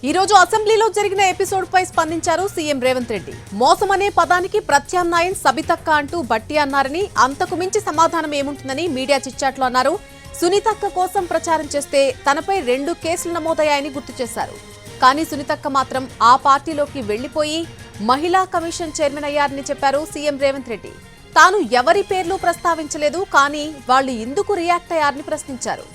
ఈ రోజు అసెంబ్లీలో జరిగిన ఎపిసోడ్ పై స్పందించారు సీఎం రేవంత్ రెడ్డి. మోసమనే పదానికి ప్రత్యామ్నాయం సబితక్క అంటూ బట్టి అన్నారని, అంతకు మించి సమాధానం ఏముంటుందని మీడియా చిట్చాట్లో అన్నారు. సునీతక్క కోసం ప్రచారం చేస్తే తనపై 2 కేసులు నమోదయ్యాయని గుర్తు చేశారు. కానీ సునీతక్క మాత్రం ఆ పార్టీలోకి వెళ్లిపోయి మహిళా కమిషన్ చైర్మన్ అయ్యారని చెప్పారు సీఎం రేవంత్ రెడ్డి. తాను ఎవరి పేర్లు ప్రస్తావించలేదు, కానీ వాళ్లు ఎందుకు రియాక్ట్ అయ్యారని ప్రశ్నించారు.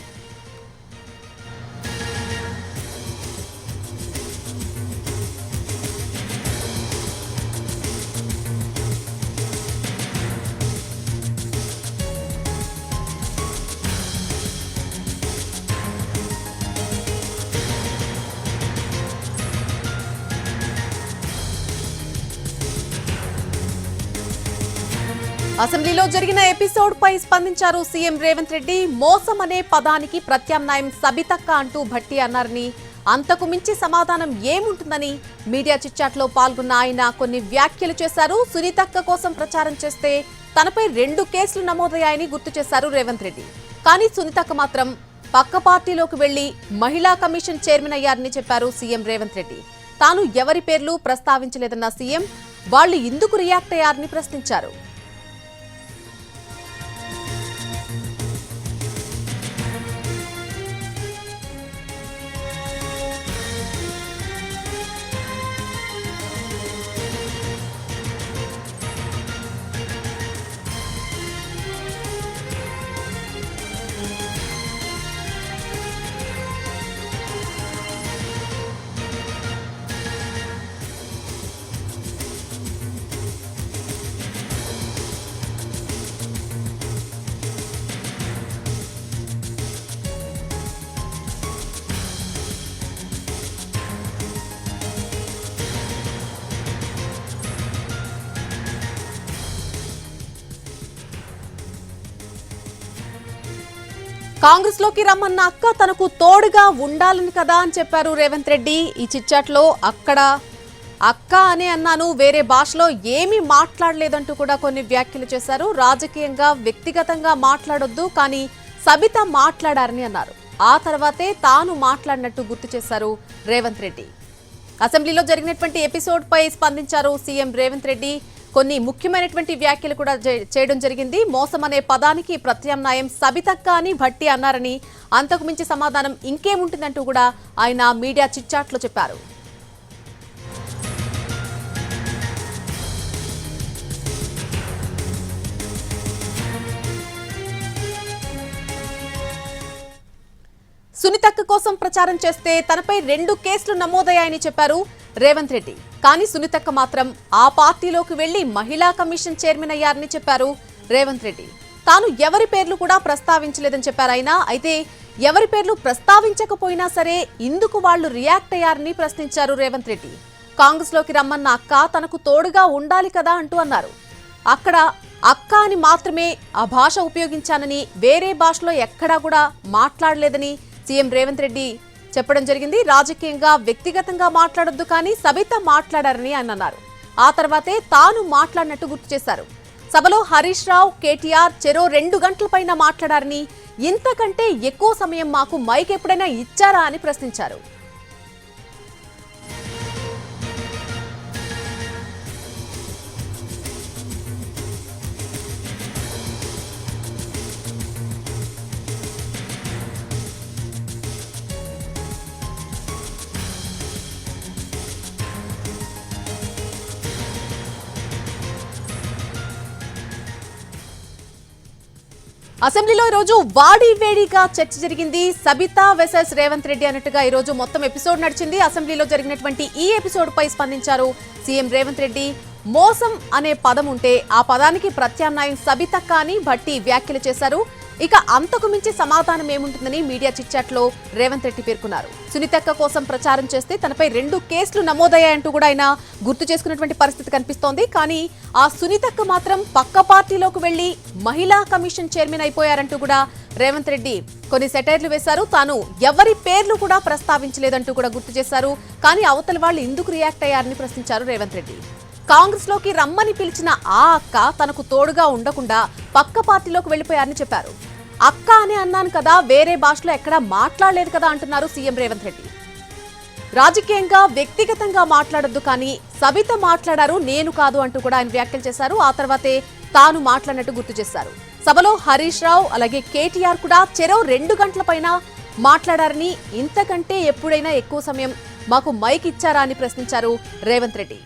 అసెంబ్లీలో జరిగిన ఎపిసోడ్ పై స్పందించారు సీఎం రేవంత్ రెడ్డి. మోసం అనే పదానికి ప్రత్యామ్నాయం సబితక్క అంటూ భట్టి అన్నారని, అంతకు మించి సమాధానం ఏముంటుందని మీడియా చిట్చాట్లో పాల్గొన్న ఆయన కొన్ని వ్యాఖ్యలు చేశారు. సునీతక్క కోసం ప్రచారం చేస్తే తనపై 2 కేసులు నమోదయ్యాయని గుర్తు చేశారు రేవంత్ రెడ్డి. కానీ సునీతక్క మాత్రం పక్క పార్టీలోకి వెళ్లి మహిళా కమిషన్ చైర్మన్ అయ్యారని చెప్పారు సీఎం రేవంత్ రెడ్డి. తాను ఎవరి పేర్లు ప్రస్తావించలేదన్న సీఎం వాళ్లు ఎందుకు రియాక్ట్ అయ్యారని ప్రశ్నించారు. కాంగ్రెస్ లోకి రమ్మన్న అక్క తనకు తోడుగా ఉండాలని కదా అని చెప్పారు రేవంత్ రెడ్డి. ఈ చిట్చాట్లో అక్క అనే అన్నాను, వేరే భాషలో ఏమీ మాట్లాడలేదంటూ కూడా కొన్ని వ్యాఖ్యలు చేశారు. రాజకీయంగా వ్యక్తిగతంగా మాట్లాడొద్దు, కానీ సబిత మాట్లాడారని అన్నారు. ఆ తర్వాతే తాను మాట్లాడినట్టు గుర్తు చేశారు రేవంత్ రెడ్డి. అసెంబ్లీలో జరిగినటువంటి ఎపిసోడ్ పై స్పందించారు సీఎం రేవంత్ రెడ్డి. కొన్ని ముఖ్యమైనటువంటి వ్యాఖ్యలు కూడా చేయడం జరిగింది. మోసం అనే పదానికి ప్రత్యామ్నాయం సబితక్క అని భట్టి అన్నారని, అంతకు మించి సమాధానం ఇంకేముంటుందంటూ కూడా ఆయన మీడియా చిట్చాట్లో చెప్పారు. సునీతక్క కోసం ప్రచారం చేస్తే తనపై 2 కేసులు నమోదయ్యాయని చెప్పారు రేవంత్ రెడ్డి. కానీ సునీతక్క మాత్రం ఆ పార్టీలోకి వెళ్లి మహిళా కమిషన్ చైర్మన్ అయ్యారని చెప్పారు రేవంత్ రెడ్డి. తాను ఎవరి పేర్లు కూడా ప్రస్తావించలేదని చెప్పారు ఆయన. అయితే ఎవరి పేర్లు ప్రస్తావించకపోయినా సరే ఇందుకు వాళ్లు రియాక్ట్ అయ్యారని ప్రశ్నించారు రేవంత్ రెడ్డి. కాంగ్రెస్ లోకి రమ్మన్న అక్క తనకు తోడుగా ఉండాలి కదా అంటూ అన్నారు. అక్కడ అక్క అని మాత్రమే ఆ భాష ఉపయోగించానని, వేరే భాషలో ఎక్కడా కూడా మాట్లాడలేదని సీఎం రేవంత్ రెడ్డి చెప్పడం జరిగింది. రాజకీయంగా వ్యక్తిగతంగా మాట్లాడొద్దు, కానీ సబిత మాట్లాడారని ఆయన అన్నారు. ఆ తర్వాతే తాను మాట్లాడినట్టు గుర్తు చేశారు. సభలో హరీష్ రావు, కేటీఆర్ చెరో 2 గంటల పైన మాట్లాడారని, ఇంతకంటే ఎక్కువ సమయం మాకు మైక్ ఎప్పుడైనా ఇచ్చారా అని ప్రశ్నించారు. అసెంబ్లీలో ఈ రోజు వాడివేడిగా చర్చ జరిగింది. సబిత వెసెస్ రేవంత్ రెడ్డి అన్నట్టుగా ఈ రోజు మొత్తం ఎపిసోడ్ నడిచింది. అసెంబ్లీలో జరిగినటువంటి ఈ ఎపిసోడ్ పై స్పందించారు సీఎం రేవంత్ రెడ్డి. మోసం అనే పదం ఉంటే ఆ పదానికి ప్రత్యామ్నాయం సబితక్క అని భట్టి వ్యాఖ్యలు చేశారు. ఇక అంతకు మించి సమాధానం ఏముంటుందని మీడియా చిట్చాట్లో రేవంత్ రెడ్డి పేర్కొన్నారు. సునీతక్క కోసం ప్రచారం చేస్తే తనపై 2 కేసులు నమోదయ్యాయంటూ కూడా ఆయన గుర్తు చేసుకున్నటువంటి పరిస్థితి కనిపిస్తోంది. కానీ ఆ సునీతక్క మాత్రం పక్క పార్టీలోకి వెళ్లి మహిళా కమిషన్ చైర్మన్ అయిపోయారంటూ కూడా రేవంత్ రెడ్డి కొన్ని సెటైర్లు వేశారు. తాను ఎవరి పేర్లు కూడా ప్రస్తావించలేదంటూ కూడా గుర్తు చేశారు. కానీ అవతల వాళ్ళు ఎందుకు రియాక్ట్ అయ్యారని ప్రశ్నించారు రేవంత్ రెడ్డి. కాంగ్రెస్ లోకి రమ్మని పిలిచిన ఆ అక్క తనకు తోడుగా ఉండకుండా పక్క పార్టీలోకి వెళ్లిపోయారని చెప్పారు. అక్క అని అన్నాను కదా, వేరే భాషలో ఎక్కడా మాట్లాడలేదు కదా అంటున్నారు సీఎం రేవంత్ రెడ్డి. రాజకీయంగా వ్యక్తిగతంగా మాట్లాడొద్దు, కానీ సబిత మాట్లాడారు, నేను కాదు అంటూ కూడా ఆయన వ్యాఖ్యలు చేశారు. ఆ తర్వాతే తాను మాట్లాడినట్టు గుర్తు చేశారు. సభలో హరీష్ రావు అలాగే కేటీఆర్ కూడా చెరో 2 గంటల పైన మాట్లాడారని, ఇంతకంటే ఎప్పుడైనా ఎక్కువ సమయం మాకు మైక్ ఇచ్చారా అని ప్రశ్నించారు రేవంత్ రెడ్డి.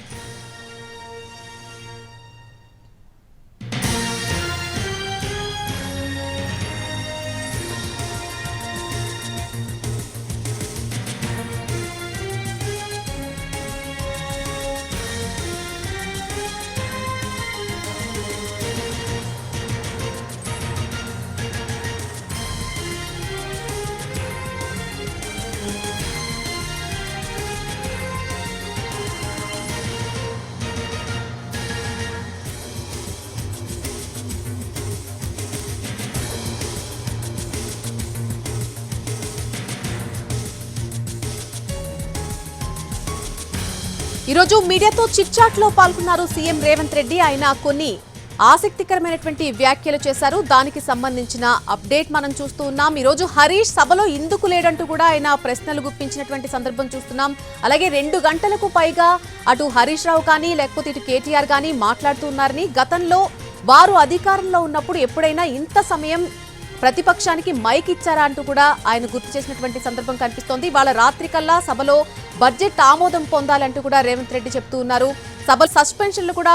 ఈరోజు మీడియాతో చిట్చాట్ లో పాల్గొన్నారు సీఎం రేవంత్ రెడ్డి. ఆయన కొన్ని ఆసక్తికరమైనటువంటి వ్యాఖ్యలు చేశారు. దానికి సంబంధించిన అప్డేట్ మనం చూస్తూ ఉన్నాం. ఈరోజు హరీష్ సభలో ఎందుకు లేడంటూ కూడా ఆయన ప్రశ్నలు గుప్పించినటువంటి సందర్భం చూస్తున్నాం. అలాగే 2 గంటలకు పైగా అటు హరీష్ రావు కానీ లేకపోతే ఇటు కేటీఆర్ కానీ మాట్లాడుతున్నారని, గతంలో వారు అధికారంలో ఉన్నప్పుడు ఎప్పుడైనా ఇంత సమయం ప్రతిపక్షానికి మైక్ ఇచ్చారా అంటూ కూడా ఆయన గుర్తు చేసినటువంటి సందర్భం కనిపిస్తోంది. వాళ్ళ రాత్రి కల్లా సభలో బడ్జెట్ ఆమోదం పొందాలంటూ కూడా రేవంత్ రెడ్డి చెప్తూ ఉన్నారు. సభ సస్పెన్షన్లు కూడా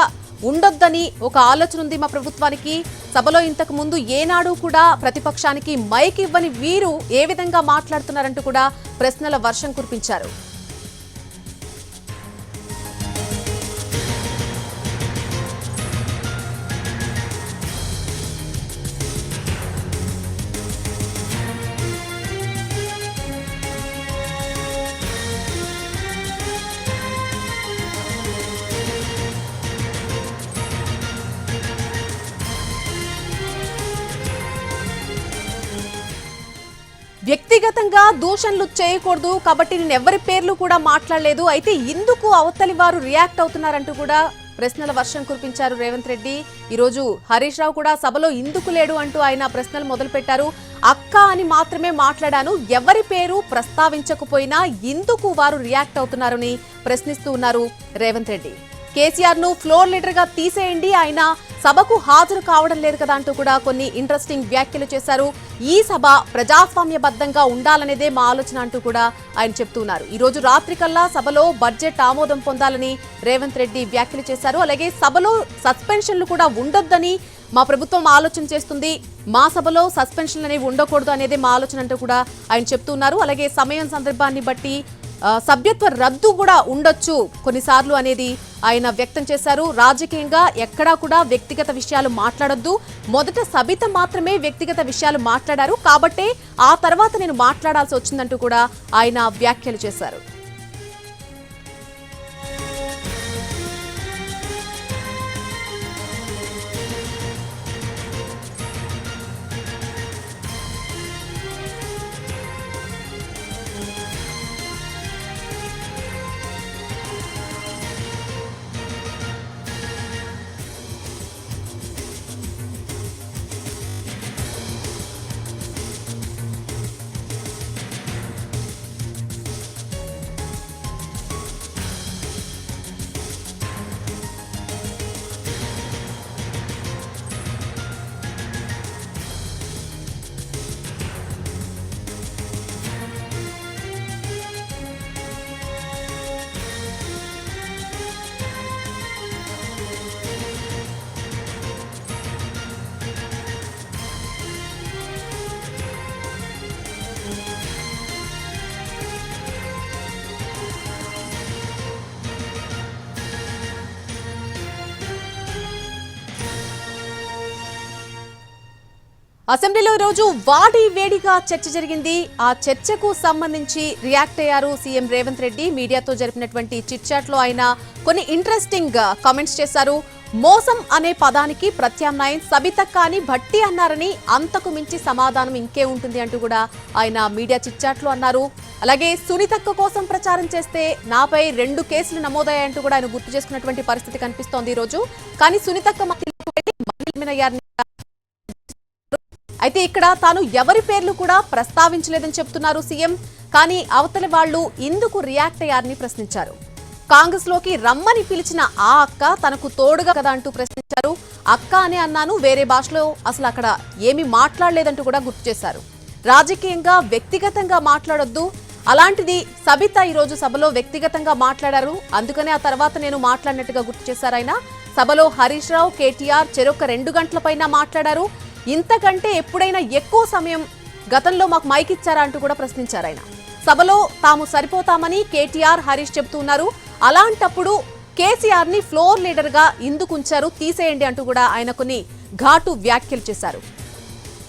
ఉండొద్దని ఒక ఆలోచన ఉంది మా ప్రభుత్వానికి. సభలో ఇంతకు ముందు ఏనాడు కూడా ప్రతిపక్షానికి మైక్ ఇవ్వని వీరు ఏ విధంగా మాట్లాడుతున్నారంటూ కూడా ప్రశ్నల వర్షం కురిపించారు. వ్యక్తిగతంగా దూషణలు చేయకూడదు కాబట్టి నేను ఎవరి పేర్లు కూడా మాట్లాడలేదు, అయితే ఇందుకు అవతలి వారు రియాక్ట్ అవుతున్నారంటూ కూడా ప్రశ్నల వర్షం కురిపించారు రేవంత్ రెడ్డి. ఈరోజు హరీష్ రావు కూడా సభలో ఇందుకు లేడు అంటూ ఆయన ప్రశ్నలు మొదలుపెట్టారు. అక్క అని మాత్రమే మాట్లాడాను, ఎవరి పేరు ప్రస్తావించకపోయినా ఇందుకు వారు రియాక్ట్ అవుతున్నారని ప్రశ్నిస్తూ ఉన్నారు రేవంత్ రెడ్డి. కేసీఆర్ ను ఫ్లోర్ లీడర్ గా తీసేయండి, ఆయన సభకు హాజరు కావడం లేదు కదా అంటూ కూడా కొన్ని ఇంట్రెస్టింగ్ వ్యాఖ్యలు చేశారు. ఈ సభ ప్రజాస్వామ్యబద్ధంగా ఉండాలనేదే మా ఆలోచన అంటూ కూడా ఆయన చెప్తున్నారు. ఈ రోజు రాత్రి కల్లా సభలో బడ్జెట్ ఆమోదం పొందాలని రేవంత్ రెడ్డి వ్యాఖ్యలు చేశారు. అలాగే సభలో సస్పెన్షన్లు కూడా ఉండొద్దని మా ప్రభుత్వం ఆలోచన చేస్తుంది, మా సభలో సస్పెన్షన్లు అనేవి ఉండకూడదు అనేది మా ఆలోచన అంటూ కూడా ఆయన చెప్తున్నారు. అలాగే సమయం సందర్భాన్ని బట్టి సభ్యత్వ రద్దు కూడా ఉండొచ్చు కొన్నిసార్లు అనేది ఆయన వ్యక్తం చేశారు. రాజకీయంగా ఎక్కడా కూడా వ్యక్తిగత విషయాలు మాట్లాడొద్దు, మొదట సబిత మాత్రమే వ్యక్తిగత విషయాలు మాట్లాడారు కాబట్టే ఆ తర్వాత నేను మాట్లాడాల్సి వచ్చిందంటూ కూడా ఆయన వ్యాఖ్యలు చేశారు. అసెంబ్లీలో రోజు వాడి వేడిగా చర్చ జరిగింది. ఆ చర్చకు సంబంధించి రియాక్ట్ అయ్యారు సీఎం రేవంత్ రెడ్డి. మీడియాతో జరిపినటువంటి చిట్ చాట్ లో ఆయన కొన్ని ఇంట్రెస్టింగ్ కామెంట్స్ చేశారు. మోసం అనే పదానికి ప్రత్యామ్నాయం సబితక్క అని భట్టి అన్నారని, అంతకు మించి సమాధానం ఇంకే ఉంటుంది అంటూ కూడా ఆయన మీడియా చిట్ చాట్ లో అన్నారు. అలాగే సునీతక్క కోసం ప్రచారం చేస్తే నాపై 2 కేసులు నమోదయ్యాయంటూ కూడా ఆయన గుర్తు చేసుకున్నటువంటి పరిస్థితి కనిపిస్తోంది ఈ రోజు. కానీ సునీతక్క అయితే ఇక్కడ తాను ఎవరి పేర్లు కూడా ప్రస్తావించలేదని చెప్తున్నారు సీఎం. కానీ అవతలి వాళ్ళు ఇందుకు రియాక్ట్ అయ్యారని ప్రశ్నించారు. కాంగ్రెస్ లోకి రమ్మని పిలిచిన ఆ అక్క తనకు తోడుగా కదా అంటూ ప్రశ్నించారు. అక్క అనే అన్నాను, వేరే భాషలో అసలు అక్కడ ఏమీ మాట్లాడలేదంటూ కూడా గుర్తు చేశారు. రాజకీయంగా వ్యక్తిగతంగా మాట్లాడొద్దు, అలాంటిది సబిత ఈ రోజు సభలో వ్యక్తిగతంగా మాట్లాడారు, అందుకనే ఆ తర్వాత నేను మాట్లాడినట్టుగా గుర్తు చేశారు ఆయన. సభలో హరీష్ రావు, కేటీఆర్ చెరొక 2 గంటల పైన మాట్లాడారు. ఇంతకంటే ఎప్పుడైనా ఎక్కువ సమయం గతంలో మాకు మైక్ ఇచ్చారా అంటూ కూడా ప్రశ్నించారు ఆయన. సభలో తాము సరిపోతామని కేటీఆర్, హరీష్ చెబుతూ ఉన్నారు. అలాంటప్పుడు కేసీఆర్ ని ఫ్లోర్ లీడర్ గా ఎందుకు ఉంచారు, తీసేయండి అంటూ కూడా ఆయన కొన్ని ఘాటు వ్యాఖ్యలు చేశారు.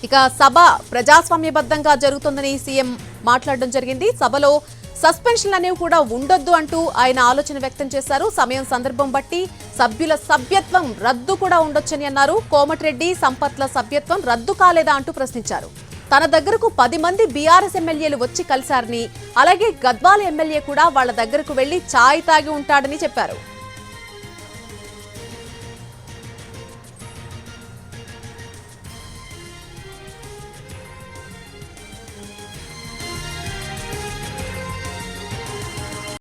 ఇక సభ ప్రజాస్వామ్యబద్ధంగా జరుగుతుందని సీఎం మాట్లాడడం జరిగింది. సభలో సస్పెన్షన్లు అనేవి కూడా ఉండొద్దు అంటూ ఆయన ఆలోచన వ్యక్తం చేశారు. సమయం సందర్భం బట్టి సభ్యుల సభ్యత్వం రద్దు కూడా ఉండొచ్చని అన్నారు. కోమటిరెడ్డి, సంపత్ల సభ్యత్వం రద్దు కాలేదా అంటూ ప్రశ్నించారు. తన దగ్గరకు 10 మంది బీఆర్ఎస్ ఎమ్మెల్యేలు వచ్చి కలిశారని, అలాగే గద్వాల ఎమ్మెల్యే కూడా వాళ్ల దగ్గరకు వెళ్లి ఛాయ్ తాగి ఉంటాడని చెప్పారు.